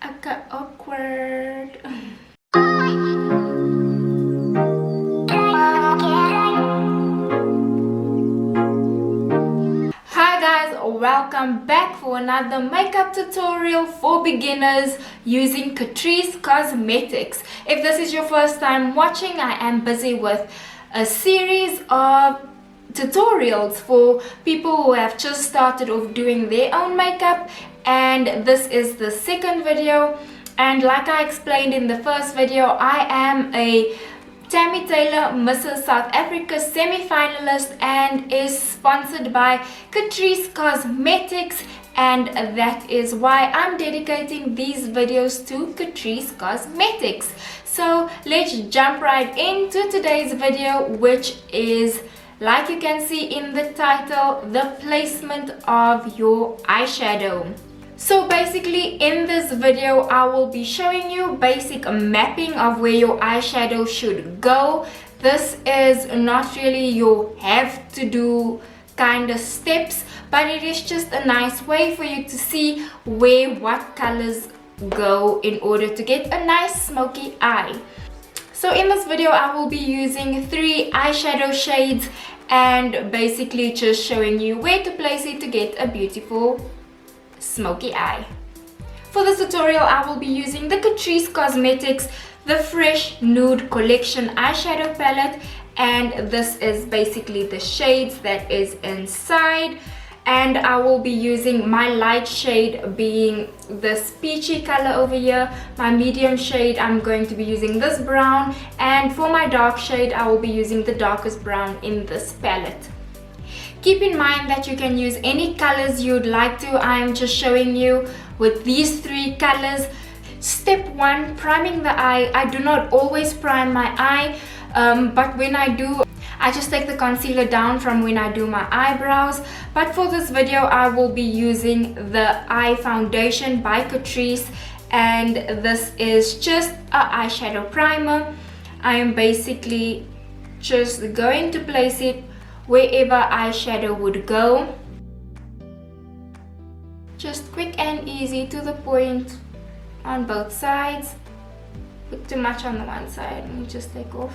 Awkward. Hi guys, welcome back for another makeup tutorial for beginners using Catrice Cosmetics. If this is your first time watching, I am busy with a series of tutorials for people who have just started off doing their own makeup, and this is the second video. And like I explained in the first video, I am a Tammy Taylor Mrs. South Africa semi-finalist and is sponsored by Catrice Cosmetics, and that is why I'm dedicating these videos to Catrice Cosmetics. So let's jump right into today's video, which is, like you can see in the title, the placement of your eyeshadow. So basically in this video I will be showing you basic mapping of where your eyeshadow should go. This is not really your have to do kind of steps, but it is just a nice way for you to see where what colors go in order to get a nice smoky eye. So in this video I will be using 3 eyeshadow shades and basically just showing you where to place it to get a beautiful smoky eye. For this tutorial I will be using the Catrice Cosmetics the Fresh Nude Collection eyeshadow palette, and this is basically the shades that is inside. And I will be using my light shade being this peachy color over here. My medium shade I'm going to be using this brown, and for my dark shade I will be using the darkest brown in this palette. Keep in mind that you can use any colors you'd like to. I am just showing you with these 3 colors. Step 1, priming the eye. I do not always prime my eye, but when I do, I just take the concealer down from when I do my eyebrows. But for this video I will be using the eye foundation by Catrice, and this is just an eyeshadow primer. I am basically just going to place it wherever eyeshadow would go. Just quick and easy, to the point on both sides. Put too much on the one side, let me just take off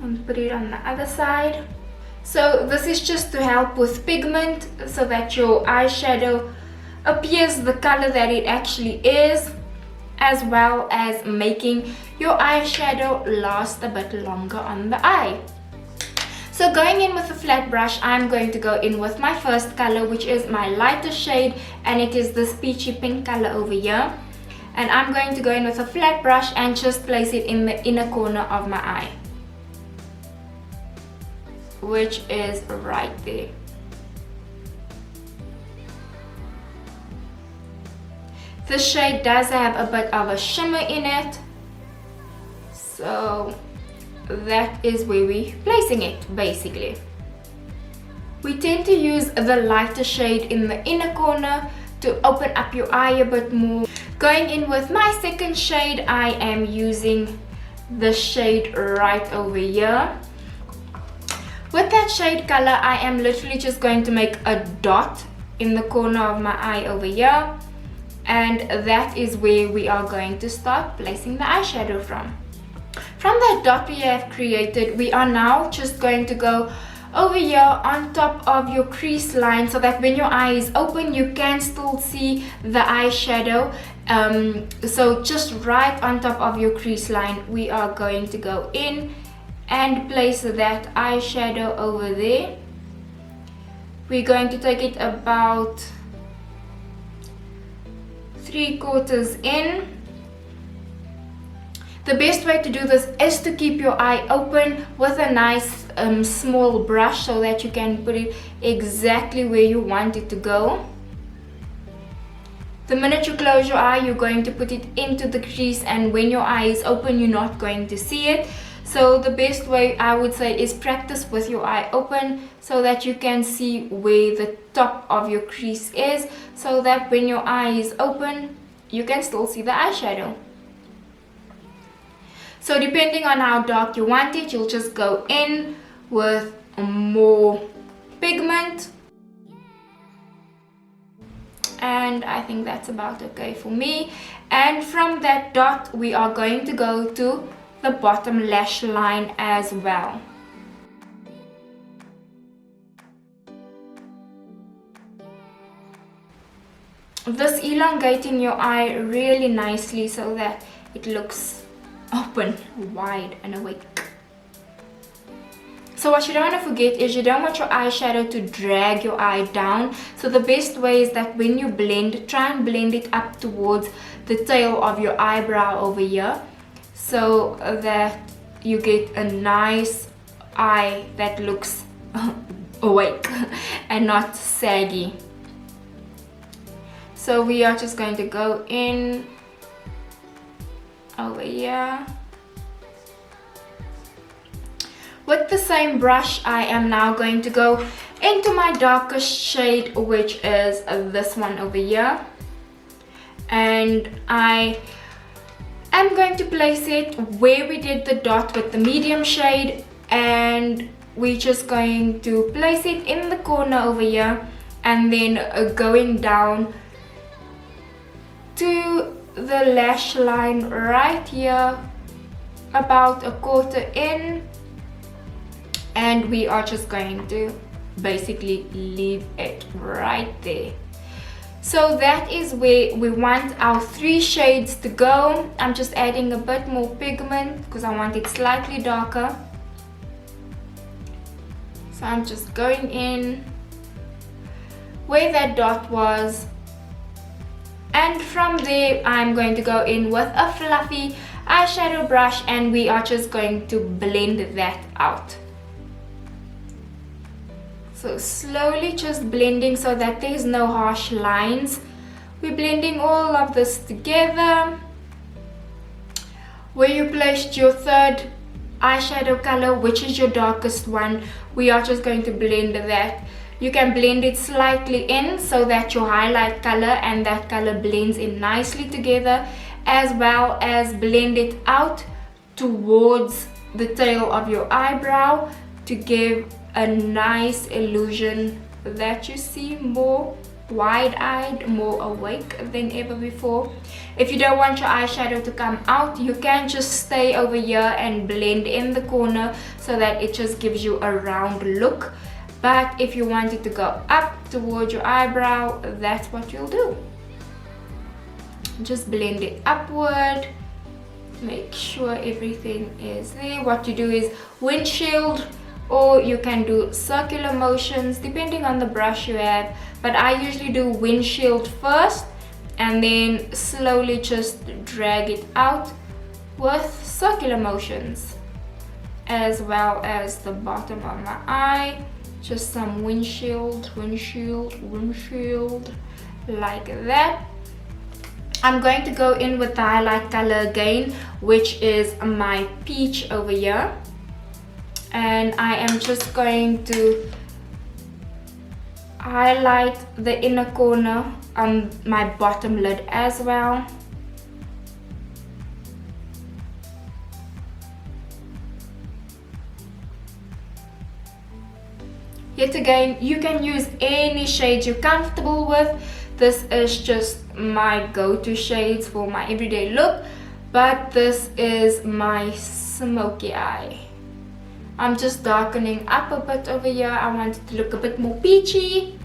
and put it on the other side. So this is just to help with pigment, so that your eyeshadow appears the color that it actually is, as well as making your eyeshadow last a bit longer on the eye. So going in with a flat brush, I'm going to go in with my first color, which is my lighter shade, and it is this peachy pink color over here. And I'm going to go in with a flat brush and just place it in the inner corner of my eye, which is right there. The shade does have a bit of a shimmer in it, so that is where we're placing it. Basically we tend to use the lighter shade in the inner corner to open up your eye a bit more. Going in with my second shade, I am using the shade right over here. With that shade color, I am literally just going to make a dot in the corner of my eye over here, and that is where we are going to start placing the eyeshadow from. From that dot we have created, we are now just going to go over here on top of your crease line, so that when your eye is open you can still see the eyeshadow. So just right on top of your crease line we are going to go in and place that eyeshadow over there. We're going to take it about 3/4 in. The best way to do this is to keep your eye open with a nice small brush, so that you can put it exactly where you want it to go. The minute you close your eye, you're going to put it into the crease, and when your eye is open you're not going to see it. So the best way I would say is practice with your eye open, so that you can see where the top of your crease is, so that when your eye is open you can still see the eyeshadow. So depending on how dark you want it, you'll just go in with more pigment. and I think that's about okay for me. And from that dot we are going to go to the bottom lash line as well. This elongating your eye really nicely so that it looks open, wide and awake. So what you don't want to forget is you don't want your eyeshadow to drag your eye down. So the best way is that when you blend, try and blend it up towards the tail of your eyebrow over here, so that you get a nice eye that looks awake and not saggy. So we are just going to go in over here. With the same brush, I am now going to go into my darkest shade, which is this one over here. And I am going to place it where we did the dot with the medium shade, and we're just going to place it in the corner over here, and then going down to the lash line right here, about a quarter in, and we are just going to basically leave it right there. So that is where we want our 3 shades to go. I'm just adding a bit more pigment because I want it slightly darker. So I'm just going in where that dot was, and from there I'm going to go in with a fluffy eyeshadow brush, and we are just going to blend that out. So slowly just blending so that there's no harsh lines. We're blending all of this together. Where you placed your 3rd eyeshadow color, which is your darkest one, we are just going to blend that. You can blend it slightly in so that your highlight color and that color blends in nicely together, as well as blend it out towards the tail of your eyebrow to give a nice illusion that you see more wide-eyed, more awake than ever before. If you don't want your eyeshadow to come out, you can just stay over here and blend in the corner so that it just gives you a round look. But if you want it to go up towards your eyebrow, that's what you'll do. Just blend it upward, make sure everything is there. What you do is windshield, or you can do circular motions depending on the brush you have, but I usually do windshield first and then slowly just drag it out with circular motions, as well as the bottom of my eye. Just some windshield, like that. I'm going to go in with the highlight color again, which is my peach over here. And I am just going to highlight the inner corner on my bottom lid as well. Yet again, you can use any shades you're comfortable with. This is just my go-to shades for my everyday look, but this is my smoky eye. I'm just darkening up a bit over here. I want it to look a bit more peachy,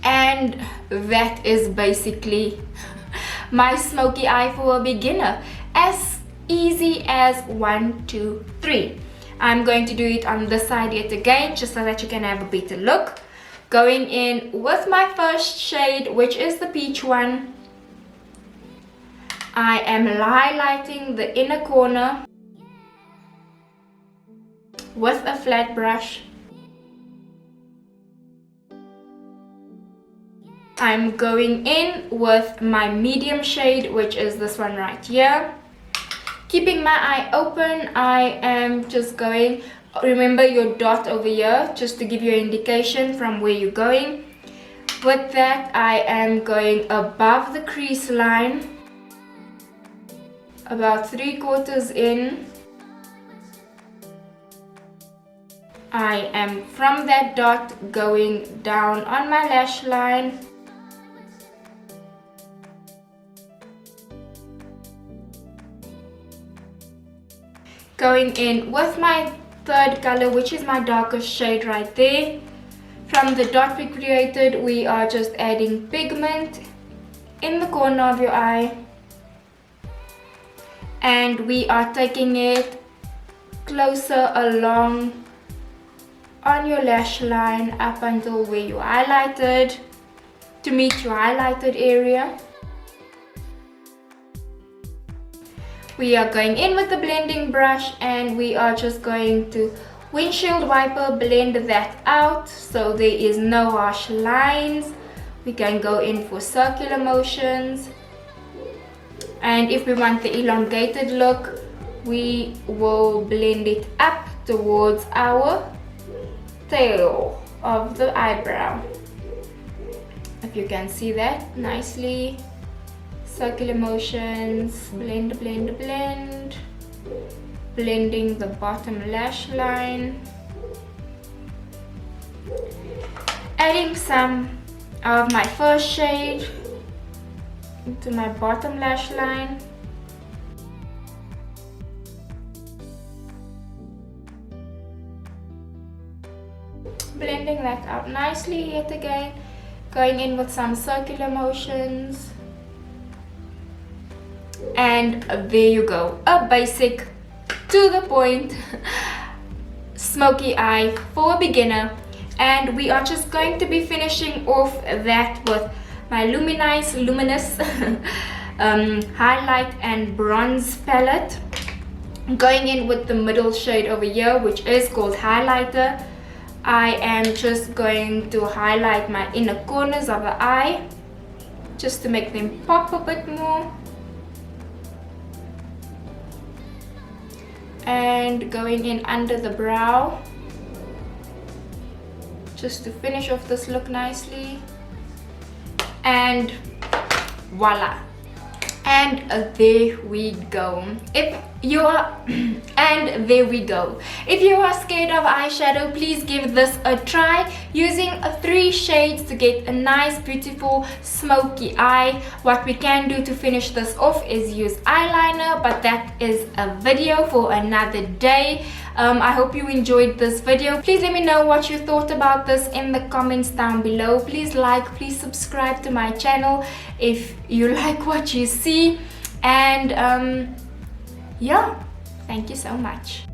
and that is basically my smoky eye for a beginner. As easy as 1, 2, 3. I'm going to do it on this side yet again, just so that you can have a better look. Going in with my first shade, which is the peach one. I am highlighting the inner corner with a flat brush. I'm going in with my medium shade, which is this one right here. Keeping my eye open, I am just going, remember your dot over here, just to give you an indication from where you're going. With that, I am going above the crease line, about 3/4 in. I am from that dot going down on my lash line, Going in with my third color, which is my darkest shade right there. From the dot we created, we are just adding pigment in the corner of your eye, and we are taking it closer along on your lash line up until where you highlighted, to meet your highlighted area. We are going in with the blending brush, and we are just going to windshield wiper blend that out so there is no harsh lines. We can go in for circular motions, and if we want the elongated look, we will blend it up towards our tail of the eyebrow. If you can see that nicely. Circular motions, blend, blend, blend. Blending the bottom lash line. Adding some of my first shade into my bottom lash line. Blending that out nicely yet again. Going in with some circular motions. And there you go, a basic, to the point smoky eye for a beginner. And we are just going to be finishing off that with my luminous highlight and bronze palette. Going in with the middle shade over here, which is called highlighter. I am just going to highlight my inner corners of the eye just to make them pop a bit more. And going in under the brow just to finish off this look nicely. And voila, and there we go. If you are and there we go. If you are scared of eyeshadow, please give this a try. Using 3 shades to get a nice beautiful smoky eye. What we can do to finish this off is use eyeliner, but that is a video for another day. I hope you enjoyed this video. Please let me know what you thought about this in the comments down below. Please like, please subscribe to my channel if you like what you see. And yeah, thank you so much.